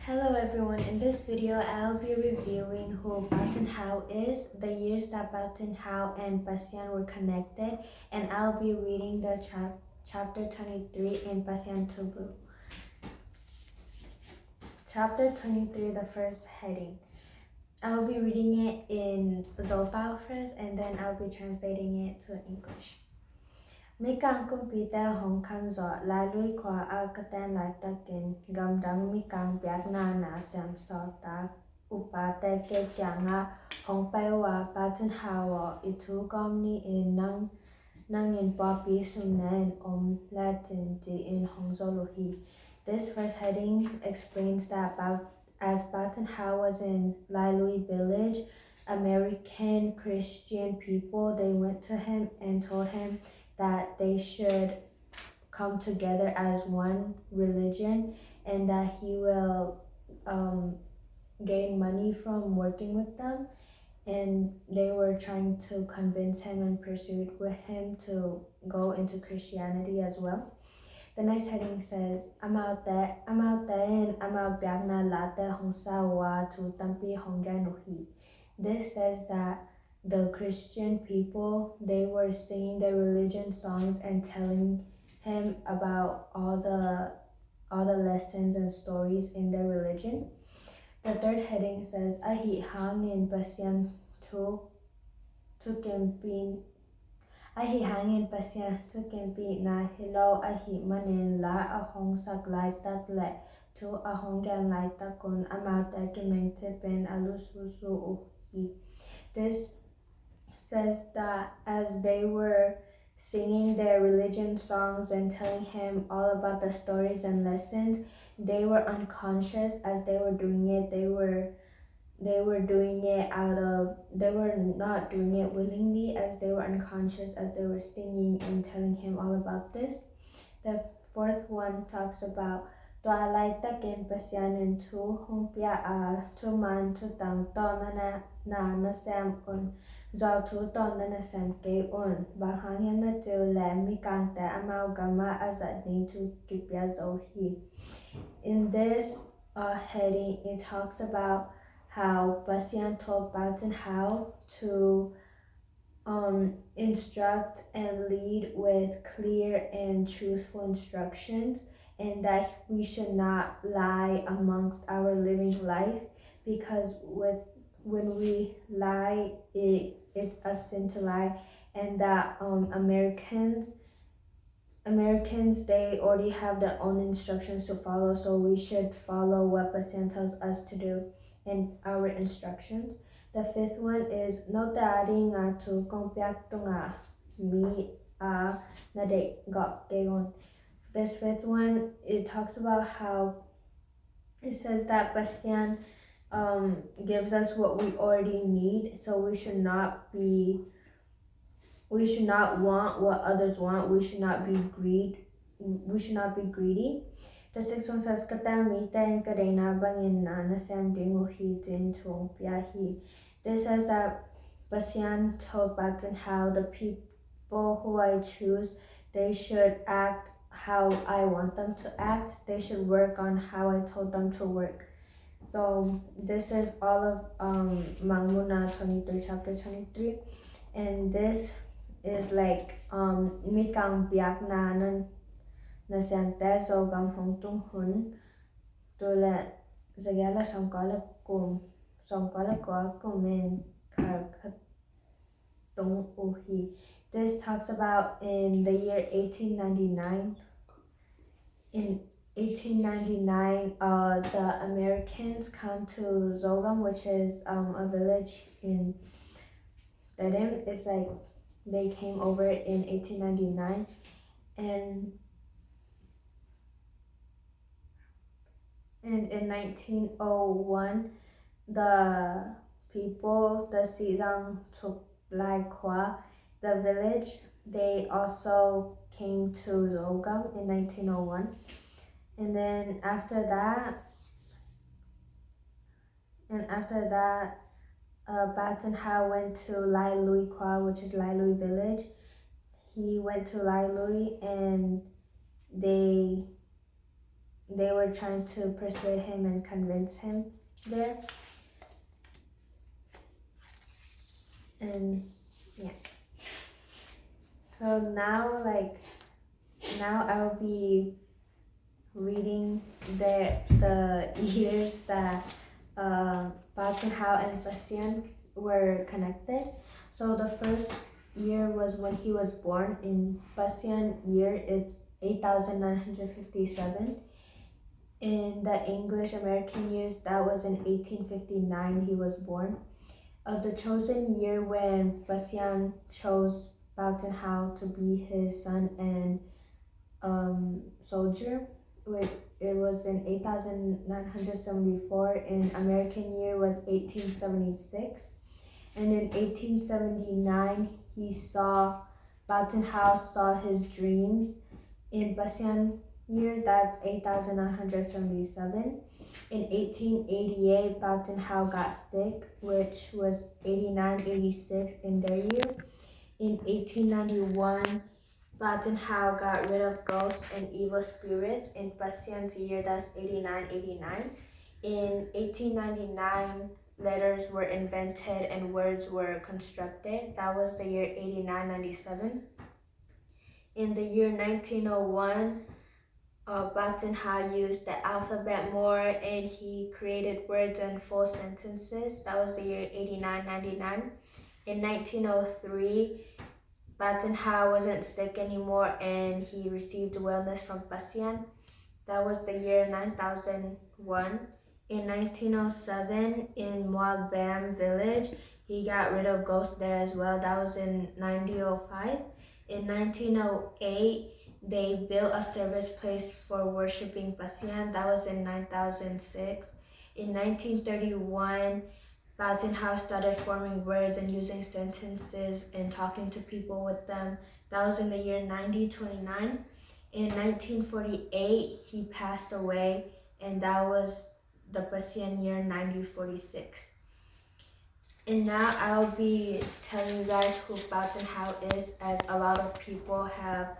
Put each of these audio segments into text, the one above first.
Hello everyone, in this video I'll be reviewing who Bat and Hao is, the years that Bat and Hao and Pasian were connected, and I'll be reading the chapter 23 in Pasian Tubu. Chapter 23, the first heading. I'll be reading it in Zopao first and then I'll be translating it to English. Mi kang kumpita hong kan zo lai lui kwa a katan lai takin gam dang mi kang biak na sam so ta upa te ke kya nga hong pai wa patin hawa itu gom ni in nang in popi sunan latin di in hong zo luhi. This first heading explains that as Batin Hao was in Lai Lui village, American Christian people, they went to him and told him that they should come together as one religion and that he will gain money from working with them, and they were trying to convince him and persuade with him to go into Christianity as well. The next heading says, Amal te and amal biagna late hongsa wa tu tampi hongganuhi. This says that the Christian people, they were singing their religion songs and telling him about all the lessons and stories in their religion. The third heading says, Ahi hangin pasyan tu kempin Ahi hangin pasyan tu kempi na hello ahi manin la ahong sak lai tak le tu ahong gan lai takun amata kemente pen alususu uhi. This says that as they were singing their religion songs and telling him all about the stories and lessons, they were unconscious as they were doing it. They were doing it they were not doing it willingly, as they were unconscious as they were singing and telling him all about this. The fourth one talks about Toalai takin pasyanin tu humpia a tu man tu tang to na sam un do tu to na sam ke un bahangyan na tu le mi kang te amal gama azat ni tu kipya zohi. In this heading, it talks about how Basian told Batin Hao to instruct and lead with clear and truthful instructions, and that we should not lie amongst our living life, because when we lie, it's a sin to lie, and that Americans, they already have their own instructions to follow, so we should follow what Basian tells us to do in our instructions. The fifth one is no dari nga tu kompiak tunga mi a nade got geon. This fifth one, it talks about how it says that Basian gives us what we already need, so we should not want what others want. We should not be greedy. The sixth one says Katamita and Karena bangin na nasam dinguhi din tung piahi. This says that Basian told Batan how the people who I choose, they should act how I want them to act. They should work on how I told them to work. So this is all of Mangmuna 23, chapter 23, and this is like mikang biak na siante so gam hong tung hun to le zagala songkala kum in kar tung uhi. This talks about in the year 1899. In 1899, the Americans come to Zogam, which is a village in Dedim. It's like they came over in 1899, and in 1901, the people, the Sizang took Lai Kwa, the village, they also came to Zogam in 1901. And then after that, Batin Hao went to Lai Lui Kwa, which is Lai Lui village. He went to Lai Lui, and they they were trying to persuade him and convince him there. And yeah. So now I'll be reading the years that Bats and Hao and Basian were connected. So the first year was when he was born. In Basian year, it's 8,957. In the English American years, that was in 1859 he was born. The chosen year when Basian chose Bauten Hao to be his son and soldier, it was in 8,974. In American year was 1876. And in 1879, Bauten Hao saw his dreams. In Basian year, that's 8,977. In 1888, Bauten Hao got sick, which was 8986 in their year. In 1891, Bauten Hao got rid of ghosts and evil spirits. In Basian's year, that's 8989. In 1899, letters were invented and words were constructed. That was the year 8997. In the year 1901, Bauten Hao used the alphabet more and he created words and full sentences. That was the year 8999. In 1903, Bauten Hao wasn't sick anymore and he received wellness from Basian. That was the year 9001. In 1907, in Mualbam village, he got rid of ghosts there as well. That was in 1905. In 1908, they built a service place for worshiping Basian. That was in 9006. In 1931, Bauten Hao started forming words and using sentences and talking to people with them. That was in the year 9029. In 1948, he passed away, and that was the Basian year 9046. And now I'll be telling you guys who Bauten Hao is, as a lot of people have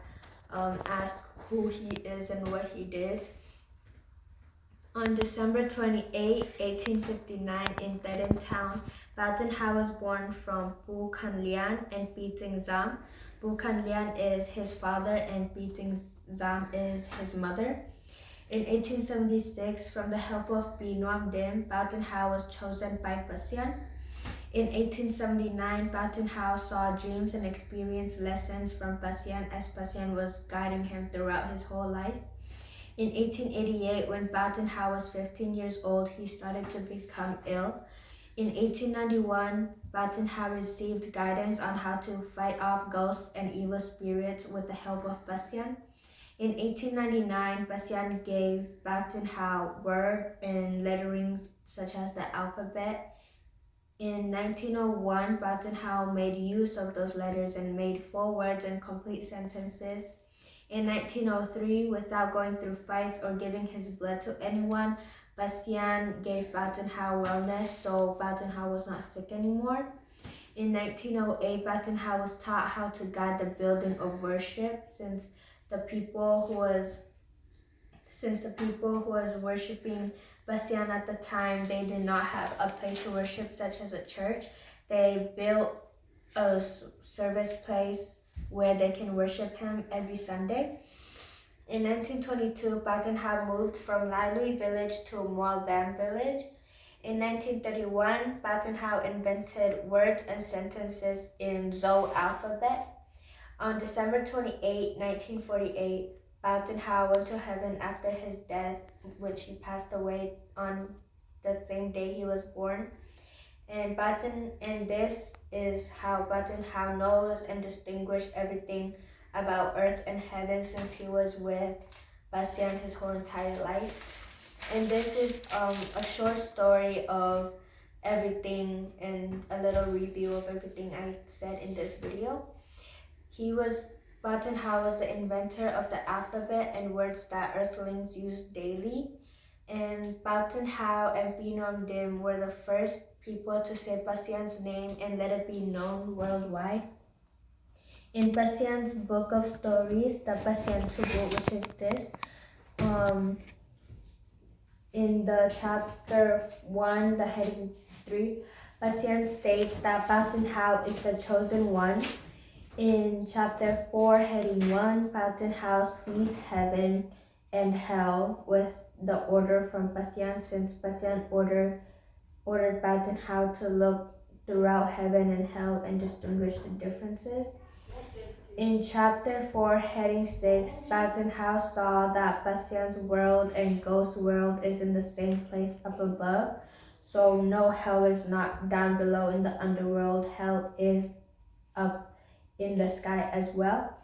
asked who he is and what he did. On December 28, 1859, in Thedin town, Bauten Hao was born from Bu Kan Lian and Biting Zam. Bu Kan Lian is his father and Biting Zam is his mother. In 1876, from the help of Nuam, Bauten Hao was chosen by Basian. In 1879, Bauten Hao saw dreams and experienced lessons from Basian as Basian was guiding him throughout his whole life. In 1888, when Bauten Hao was 15 years old, he started to become ill. In 1891, Bauten Hao received guidance on how to fight off ghosts and evil spirits with the help of Basian. In 1899, Basian gave Bauten Hao word and letterings such as the alphabet. In 1901, Bauten Hao made use of those letters and made full words and complete sentences. In 1903, without going through fights or giving his blood to anyone, Basian gave Bauten Hao wellness, so Bauten Hao was not sick anymore. In 1908, Bauten Hao was taught how to guide the building of worship, since the people who was worshiping Basian at the time, they did not have a place to worship such as a church. They built a service place where they can worship him every Sunday. In 1922, Bauten Hao moved from Lailui village to Mualbam village. In 1931, Bauten Hao invented words and sentences in Zhou alphabet. On December 28, 1948, Bauten Hao went to heaven after his death, which he passed away on the same day he was born. And this is how Bauten Hao knows and distinguished everything about earth and heaven, since he was with Basian his whole entire life. And this is a short story of everything and a little review of everything I said in this video. Bauten Hao was the inventor of the alphabet and words that earthlings use daily. And Bauten Hao and Binom Dim were the first people to say Basian's name and let it be known worldwide. In Basian's book of stories, the Basian Tubu, which is this, In the chapter 1, the heading 3, Bastian states that Batin Hao is the chosen one. In chapter 4, heading 1, Batin Hao sees heaven and hell with the order from Bastian, since Bastian ordered Batin Hao to look throughout heaven and hell and distinguish the differences. In chapter 4, heading 6, Batin Hao saw that Bastian's world and Ghost world is in the same place up above. So no, hell is not down below in the underworld. Hell is up in the sky as well.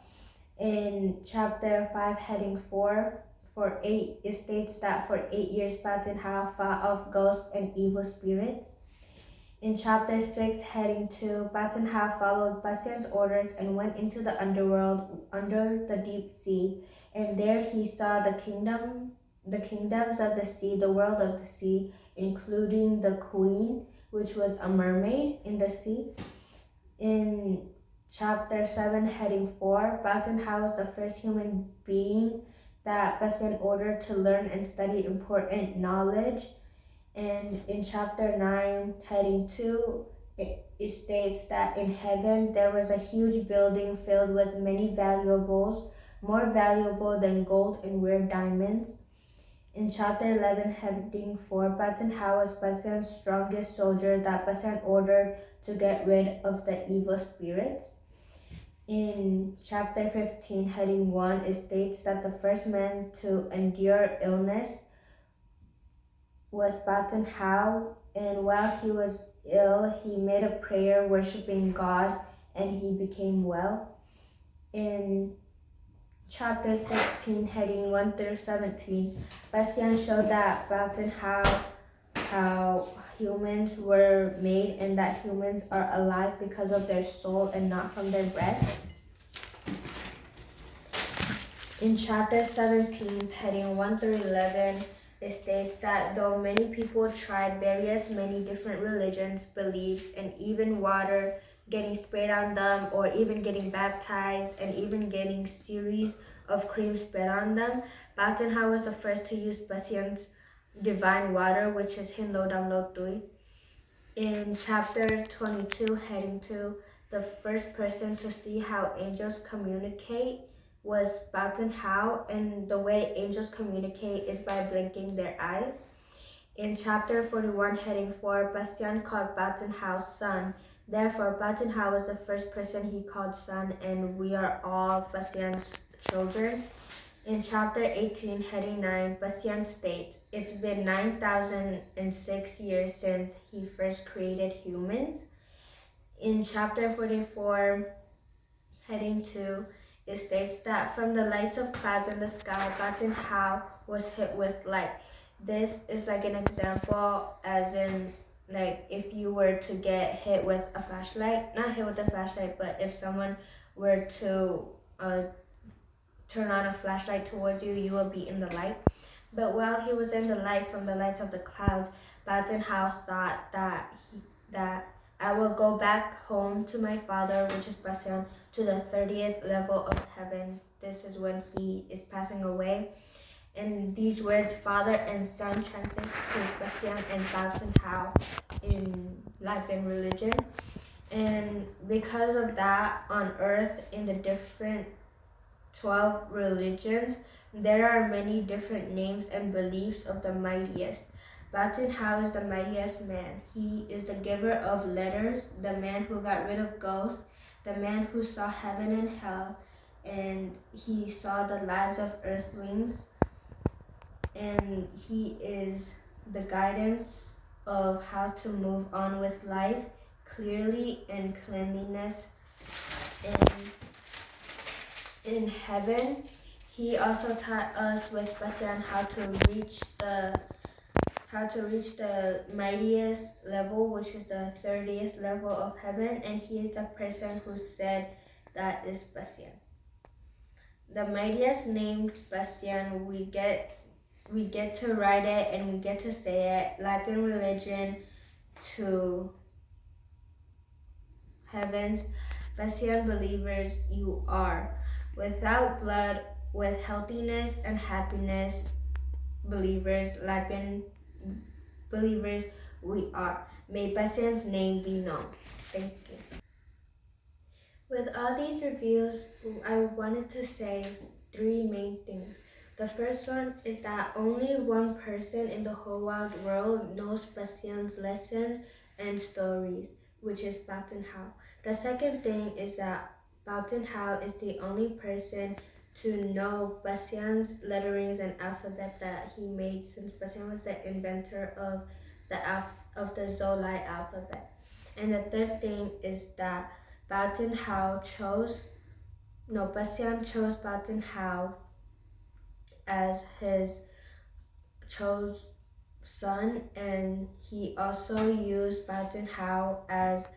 In chapter 5, heading 4, for 8, it states that for 8 years Batin Hao fought off ghosts and evil spirits. In chapter 6, heading 2, Batin Hao followed Bastian's orders and went into the underworld under the deep sea, and there he saw the kingdoms of the sea, the world of the sea, including the queen, which was a mermaid in the sea. In chapter 7, heading 4, Batin Hao was the first human being that Bastian ordered to learn and study important knowledge. And in chapter 9, heading 2, it states that in heaven there was a huge building filled with many valuables, more valuable than gold and rare diamonds. In chapter 11, heading 4, Batin Hao was Bastian's strongest soldier that Bastian ordered to get rid of the evil spirits. In chapter 15, heading 1, it states that the first man to endure illness was Batin Hao, and while he was ill, he made a prayer worshiping God, and he became well. In chapter 16, heading 1 through 17, Bastian showed that Batin Hao how humans were made and that humans are alive because of their soul and not from their breath. In chapter 17, heading 1 through 11, it states that though many people tried many different religions, beliefs, and even water getting sprayed on them, or even getting baptized, and even getting series of cream spread on them, Batin Hao was the first to use Bastian's divine water, which is Hinlo Dam Lo Tui. In chapter 22, heading 2, the first person to see how angels communicate was Batin Hao, and the way angels communicate is by blinking their eyes. In chapter 41, heading 4, Bastian called Batin Hao son. Therefore, Batin Hao was the first person he called son, and we are all Bastian's children. In chapter 18, heading 9, Bastian states, it's been 9,006 years since he first created humans. In chapter 44, heading 2, it states that from the lights of clouds in the sky, Batin Hao was hit with light. This is like an example, as in, like, if you were to get hit with a flashlight, not hit with a flashlight, but if someone were to turn on a flashlight towards you, you will be in the light. But while he was in the light from the lights of the clouds, Batin Hao thought that I will go back home to my father, which is Bastian, to the 30th level of heaven. This is when he is passing away. And these words, father and son, translate to Bastian and Batin Hao in LaiPian religion. And because of that, on earth, in the different 12 religions, there are many different names and beliefs of the mightiest. Batin Hao is the mightiest man. He is the giver of letters, the man who got rid of ghosts, the man who saw heaven and hell, and he saw the lives of earthlings, and he is the guidance of how to move on with life clearly and cleanliness. And in heaven, he also taught us with Bastian how to reach the mightiest level, which is the 30th level of heaven, and he is the person who said that is Bastian. The mightiest named Bastian, we get to write it and we get to say it. LaiPian religion to heavens, Bastian believers, you are. Without blood, with healthiness and happiness, believers, LaiPian believers we are. May Basian's name be known. Thank you. With all these reviews, I wanted to say three main things. The first one is that only one person in the whole wide world knows Basian's lessons and stories, which is Batin Hao. The second thing is that Batin Hao is the only person to know Basian's letterings and alphabet that he made, since Basian was the inventor of the Zolai alphabet. And the third thing is that Basian chose Batin Hao as his chose son, and he also used Batin Hao as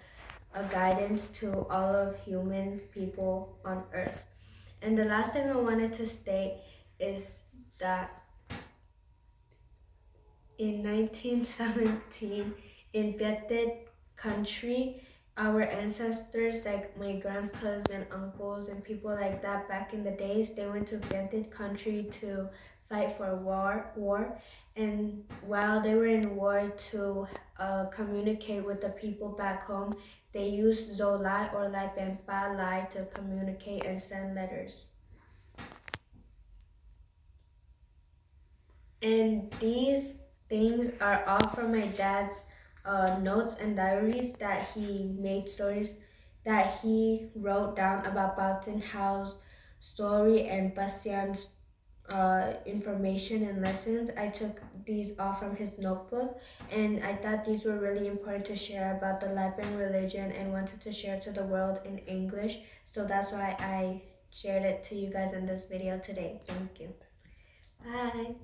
a guidance to all of human people on earth. And the last thing I wanted to state is that in 1917, in Vietnam country, our ancestors, like my grandpas and uncles and people like that back in the days, they went to Vietnam country to fight for war. And while they were in war to communicate with the people back home, they used Zolai or Lai Pen Pa Lai to communicate and send letters. And these things are all from my dad's notes and diaries that he made stories that he wrote down about Batin Hao's story and Basian's information and lessons. I took these all from his notebook, and I thought these were really important to share about the LaiPian religion and wanted to share to the world in English. So that's why I shared it to you guys in this video today. Thank you. Bye.